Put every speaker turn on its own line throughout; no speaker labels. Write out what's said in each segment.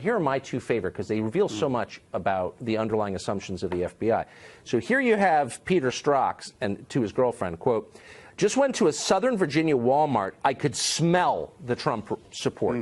Here are my two favorite, because they reveal so much about the underlying assumptions of the FBI. So here you have Peter Strzok, and to his girlfriend, quote, "Just went to a Southern Virginia Walmart. I could smell the Trump support."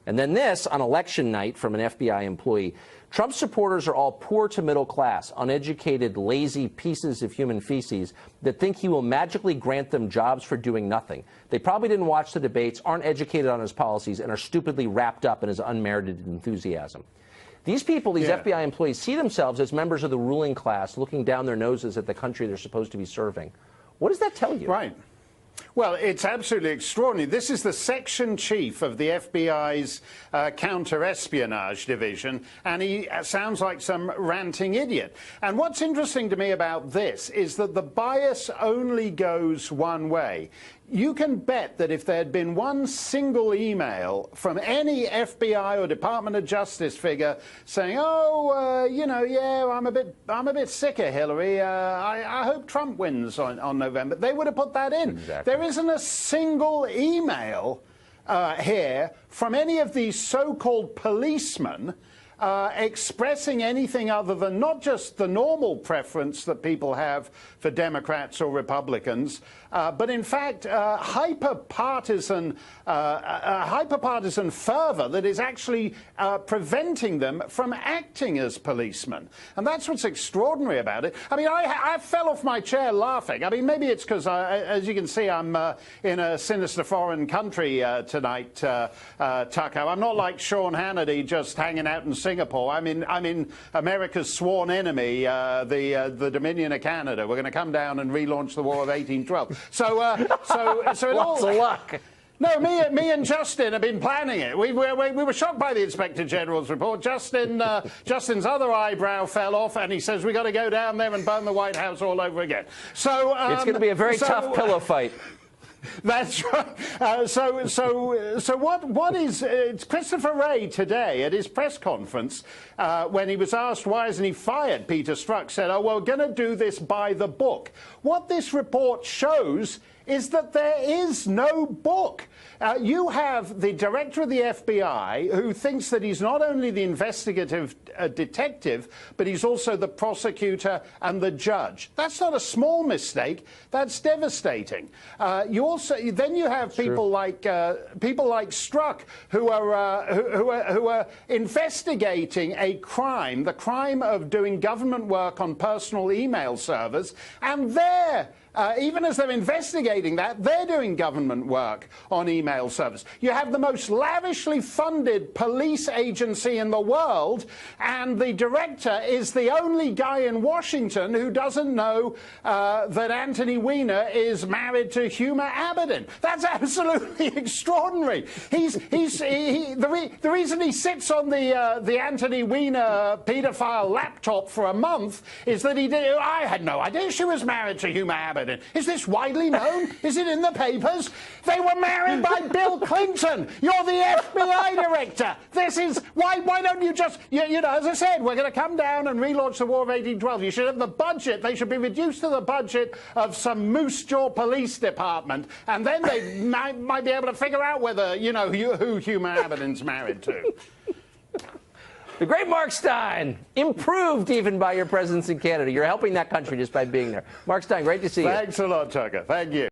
And then this, on election night, from an FBI employee, "Trump supporters are all poor to middle class, uneducated, lazy pieces of human feces that think he will magically grant them jobs for doing nothing. They probably didn't watch the debates, aren't educated on his policies, and are stupidly wrapped up in his unmerited enthusiasm." These people, these FBI employees, see themselves as members of the ruling class looking down their noses at the country they're supposed to be serving. What does that tell you?
Right. Well, it's absolutely extraordinary. This is the section chief of the FBI's counter-espionage division, and he sounds like some ranting idiot. And what's interesting to me about this is that the bias only goes one way. You can bet that if there had been one single email from any FBI or Department of Justice figure saying, I'm a bit sick of Hillary. I hope Trump wins on November, they would have put that in.
Exactly.
There isn't a single email here from any of these so-called policemen expressing anything other than not just the normal preference that people have for Democrats or Republicans, but in fact hyper-partisan fervor that is actually preventing them from acting as policemen. And that's what's extraordinary about it. I mean, I fell off my chair laughing. I mean, maybe it's because, as you can see, I'm in a sinister foreign country tonight, Tucker. I'm not like Sean Hannity just hanging out in Singapore. I'm in America's sworn enemy, the Dominion of Canada. We're going to come down and relaunch the War of 1812. So
Lots of luck.
No, me and Justin have been planning it. We were shocked by the Inspector General's report. Justin's other eyebrow fell off, and he says we got to go down there and burn the White House all over again. So
it's going to be a very tough pillow fight.
That's right. So what is it's Christopher Wray today at his press conference when he was asked why hasn't he fired Peter Strzok, said, "Oh, well, we're going to do this by the book." What this report shows is that there is no book. You have the director of the FBI who thinks that he's not only the investigative detective, but he's also the prosecutor and the judge. That's not a small mistake. That's devastating. Then you have people like Strzok who are investigating a crime, the crime of doing government work on personal email servers, and even as they're investigating that, they're doing government work on email servers. You have the most lavishly funded police agency in the world, and the director is the only guy in Washington who doesn't know that Anthony Weiner is married to Huma Abedin. That's absolutely extraordinary. The reason he sits on the Anthony Weiner pedophile laptop for a month is that I had no idea she was married to Huma Abedin. Is this widely known? Is it in the papers? They were married by Bill Clinton. You're the FBI director. This is why don't you just as I said, we're going to come down and relaunch the War of 1812. You should have the budget. They should be reduced to the budget of some Moose Jaw police department, and then they might be able to figure out whether who Huma Abedin's married to.
The great Mark Steyn, improved even by your presence in Canada. You're helping that country just by being there. Mark Steyn, great to see you.
Thanks a lot, Tucker. Thank you.